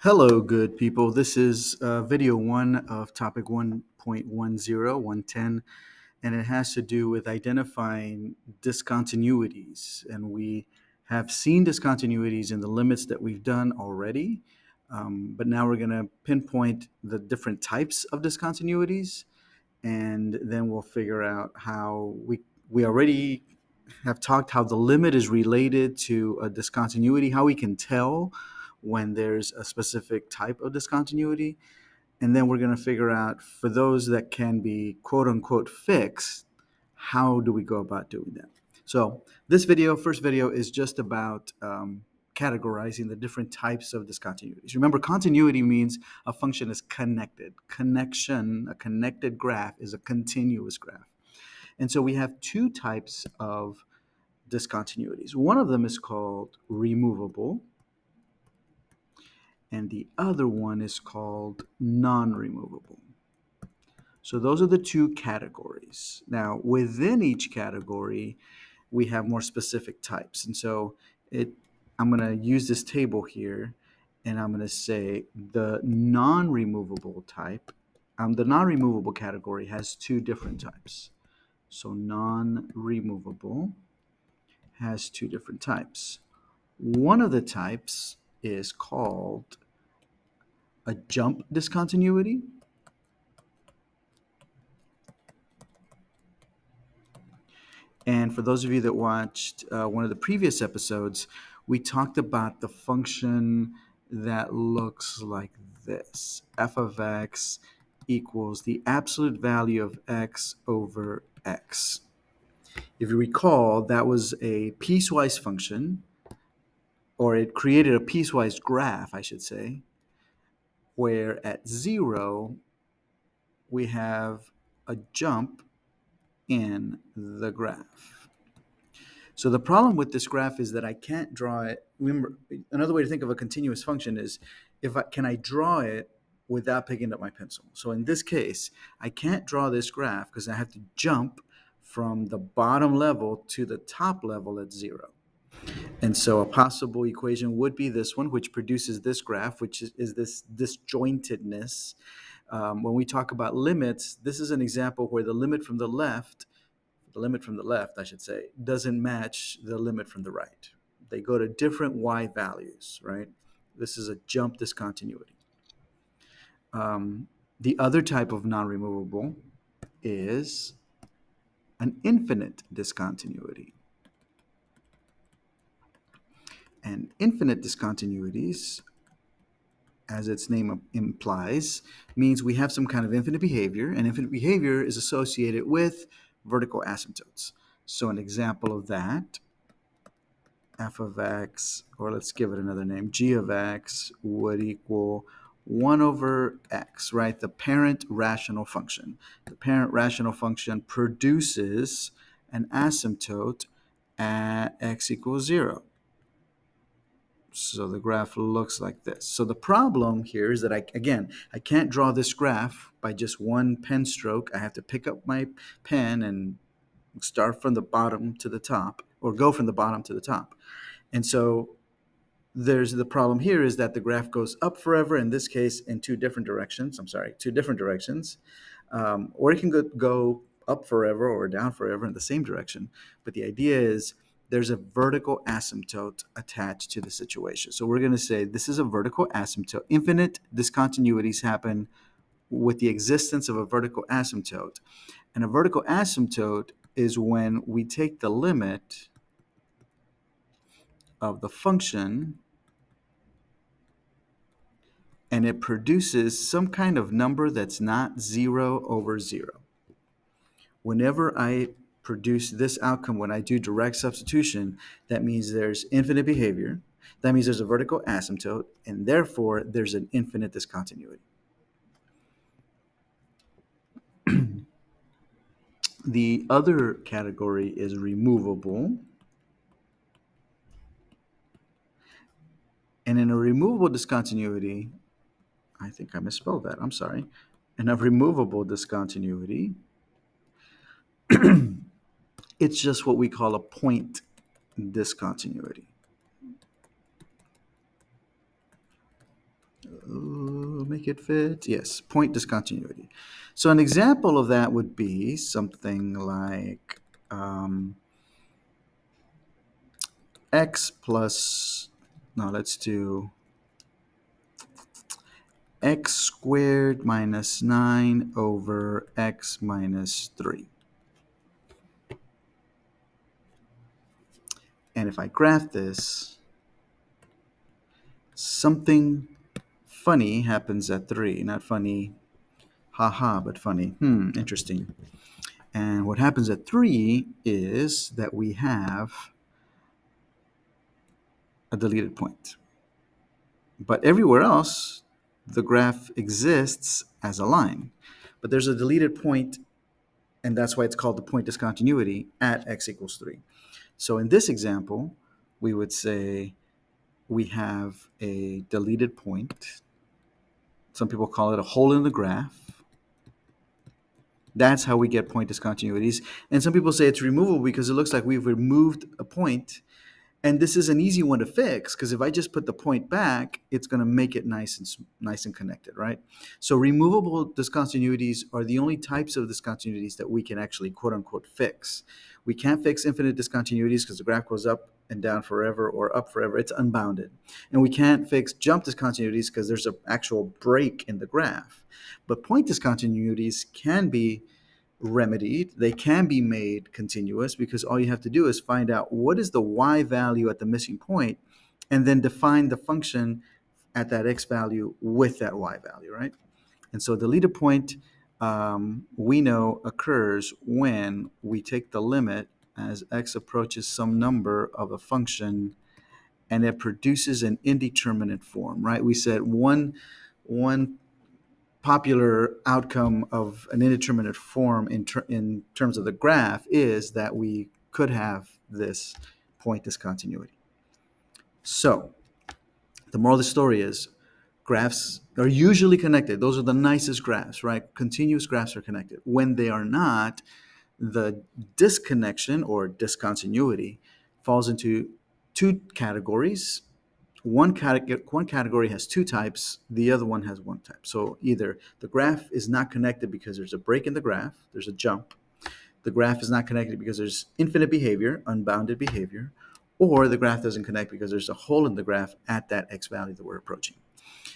Hello, good people. This is video one of topic 1.10, and it has to do with identifying discontinuities. And we have seen discontinuities in the limits that we've done already, but now we're going to pinpoint the different types of discontinuities, and then we'll figure out how we already have talked how the limit is related to a discontinuity, how we can tell when there's a specific type of discontinuity. And then we're going to figure out for those that can be quote unquote fixed, how do we go about doing that? So this video, first video, is just about categorizing the different types of discontinuities. Remember, continuity means a function is connected. Connection, a connected graph, is a continuous graph. And so we have two types of discontinuities. One of them is called removable, and the other one is called non-removable. So those are the two categories. Now, within each category, we have more specific types. And so I'm going to use this table here, and I'm going to say the non-removable type, the non-removable category has two different types. So non-removable has two different types. One of the types is called a jump discontinuity. And for those of you that watched one of the previous episodes, we talked about the function that looks like this. F of x equals the absolute value of x over x. If you recall, that was a piecewise function, or it created a piecewise graph, I should say, where at 0, we have a jump in the graph. So the problem with this graph is that I can't draw it. Remember, another way to think of a continuous function is can I draw it without picking up my pencil? So in this case, I can't draw this graph because I have to jump from the bottom level to the top level at 0. And so a possible equation would be this one, which produces this graph, which is this disjointedness. When we talk about limits, this is an example where the limit from the left, I should say, doesn't match the limit from the right. They go to different y values, right? This is a jump discontinuity. The other type of non-removable is an infinite discontinuity. And infinite discontinuities, as its name implies, means we have some kind of infinite behavior, and infinite behavior is associated with vertical asymptotes. So an example of that, f of x, or let's give it another name, g of x would equal 1 over x, right? The parent rational function. The parent rational function produces an asymptote at x equals 0. So the graph looks like this. So the problem here is that I can't draw this graph by just one pen stroke. I have to pick up my pen and start from the bottom to the top, or go from the bottom to the top. And so there's the problem here is that the graph goes up forever, in this case in two different directions, or it can go up forever or down forever in the same direction. But the idea is there's a vertical asymptote attached to the situation. So we're going to say this is a vertical asymptote. Infinite discontinuities happen with the existence of a vertical asymptote. And a vertical asymptote is when we take the limit of the function and it produces some kind of number that's not 0 over 0. Whenever I produce this outcome, when I do direct substitution, that means there's infinite behavior. That means there's a vertical asymptote, and therefore there's an infinite discontinuity. The other category is removable. And in a removable discontinuity, I think I misspelled that. I'm sorry. In a removable discontinuity, it's just what we call a point discontinuity. Make it fit. Yes, point discontinuity. So an example of that would be something like x plus, no, let's do x squared minus 9 over x minus 3. And if I graph this, something funny happens at 3. Not funny, haha, but funny. Interesting. And what happens at 3 is that we have a deleted point. But everywhere else, the graph exists as a line. But there's a deleted point, and that's why it's called the point discontinuity at x equals 3. So in this example, we would say we have a deleted point. Some people call it a hole in the graph. That's how we get point discontinuities. And some people say it's removable because it looks like we've removed a point. And this is an easy one to fix because if I just put the point back, it's going to make it nice and connected, right? So removable discontinuities are the only types of discontinuities that we can actually quote unquote fix. We can't fix infinite discontinuities because the graph goes up and down forever or up forever. It's unbounded. And we can't fix jump discontinuities because there's an actual break in the graph. But point discontinuities can be remedied. They can be made continuous because all you have to do is find out what is the y value at the missing point and then define the function at that x value with that y value, right? And so the deleted point, we know, occurs when we take the limit as x approaches some number of a function and it produces an indeterminate form, right? We said one popular outcome of an indeterminate form in terms of the graph is that we could have this point discontinuity. So the moral of the story is graphs are usually connected. Those are the nicest graphs, right? Continuous graphs are connected. When they are not, the disconnection or discontinuity falls into two categories. One category has two types, the other one has one type. So either the graph is not connected because there's a break in the graph, there's a jump. The graph is not connected because there's infinite behavior, unbounded behavior, or the graph doesn't connect because there's a hole in the graph at that x value that we're approaching.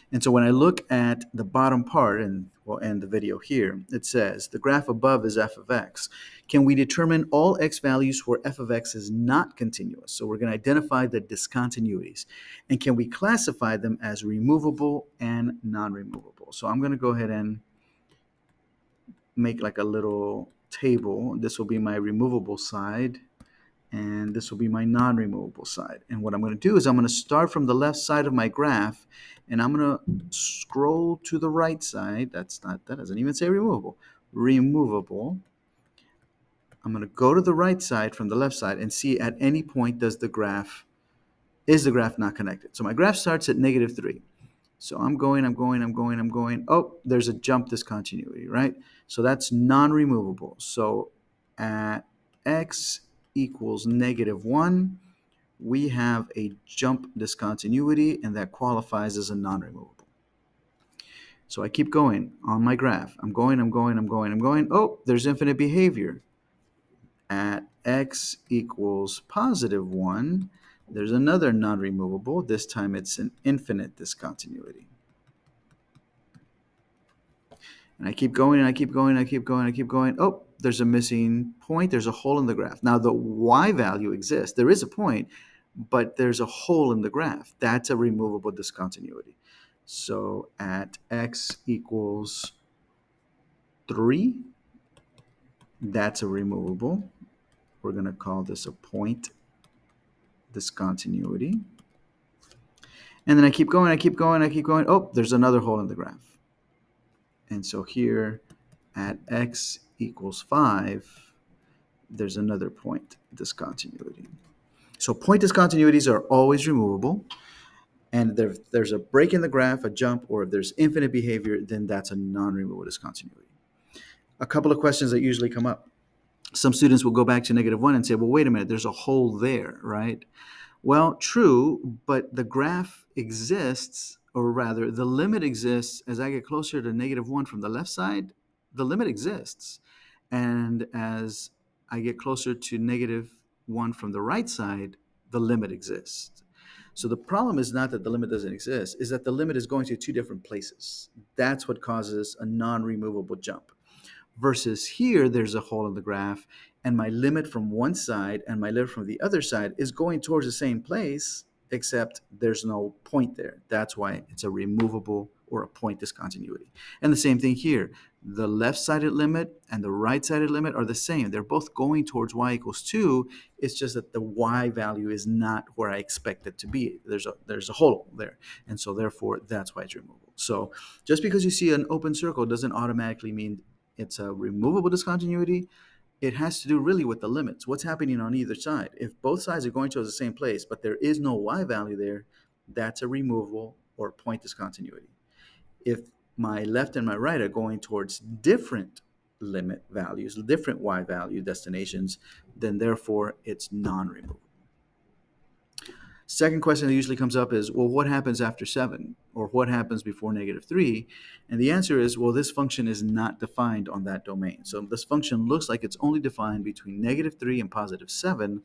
And so when I look at the bottom part, and we'll end the video here, it says the graph above is f of x. Can we determine all x values where f of x is not continuous? So we're going to identify the discontinuities. And can we classify them as removable and non-removable? So I'm going to go ahead and make like a little table. This will be my removable side, and this will be my non-removable side. And what I'm going to do is I'm going to start from the left side of my graph, and I'm going to scroll to the right side. That doesn't even say removable. Removable. I'm going to go to the right side from the left side and see at any point is the graph not connected. So my graph starts at -3. So I'm going. Oh, there's a jump discontinuity, right? So that's non-removable. So at x equals -1, we have a jump discontinuity, and that qualifies as a non-removable. So I keep going on my graph. I'm going. Oh, there's infinite behavior. At x equals +1, there's another non-removable. This time it's an infinite discontinuity. And I keep going. Oh, there's a missing point. There's a hole in the graph. Now the y value exists. There is a point, but there's a hole in the graph. That's a removable discontinuity. So at x equals 3, that's a removable. We're going to call this a point discontinuity. And then I keep going. Oh, there's another hole in the graph. And so here at x equals 5, there's another point discontinuity. So point discontinuities are always removable. And there's a break in the graph, a jump, or if there's infinite behavior, then that's a non-removable discontinuity. A couple of questions that usually come up. Some students will go back to -1 and say, well, wait a minute, there's a hole there, right? Well, true, but the graph exists or rather, the limit exists as I get closer to -1 from the left side, the limit exists. And as I get closer to -1 from the right side, the limit exists. So the problem is not that the limit doesn't exist, is that the limit is going to two different places. That's what causes a non-removable jump. Versus here, there's a hole in the graph, and my limit from one side and my limit from the other side is going towards the same place, except there's no point there. That's why it's a removable or a point discontinuity. And the same thing here. The left-sided limit and the right-sided limit are the same. They're both going towards y equals 2. It's just that the y value is not where I expect it to be. There's a hole there. And so therefore, that's why it's removable. So just because you see an open circle doesn't automatically mean it's a removable discontinuity. It has to do really with the limits. What's happening on either side? If both sides are going towards the same place, but there is no y value there, that's a removable or point discontinuity. If my left and my right are going towards different limit values, different y value destinations, then therefore it's non-removable. Second question that usually comes up is, well, what happens after 7? Or what happens before -3? And the answer is, well, this function is not defined on that domain. So this function looks like it's only defined between -3 and +7.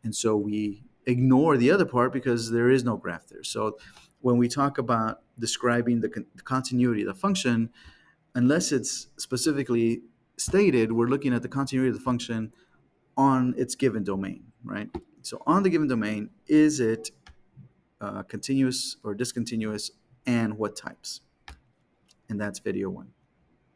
And so we ignore the other part because there is no graph there. So when we talk about describing the continuity of the function, unless it's specifically stated, we're looking at the continuity of the function on its given domain, right? So on the given domain, is it continuous or discontinuous, and what types? And that's video 1.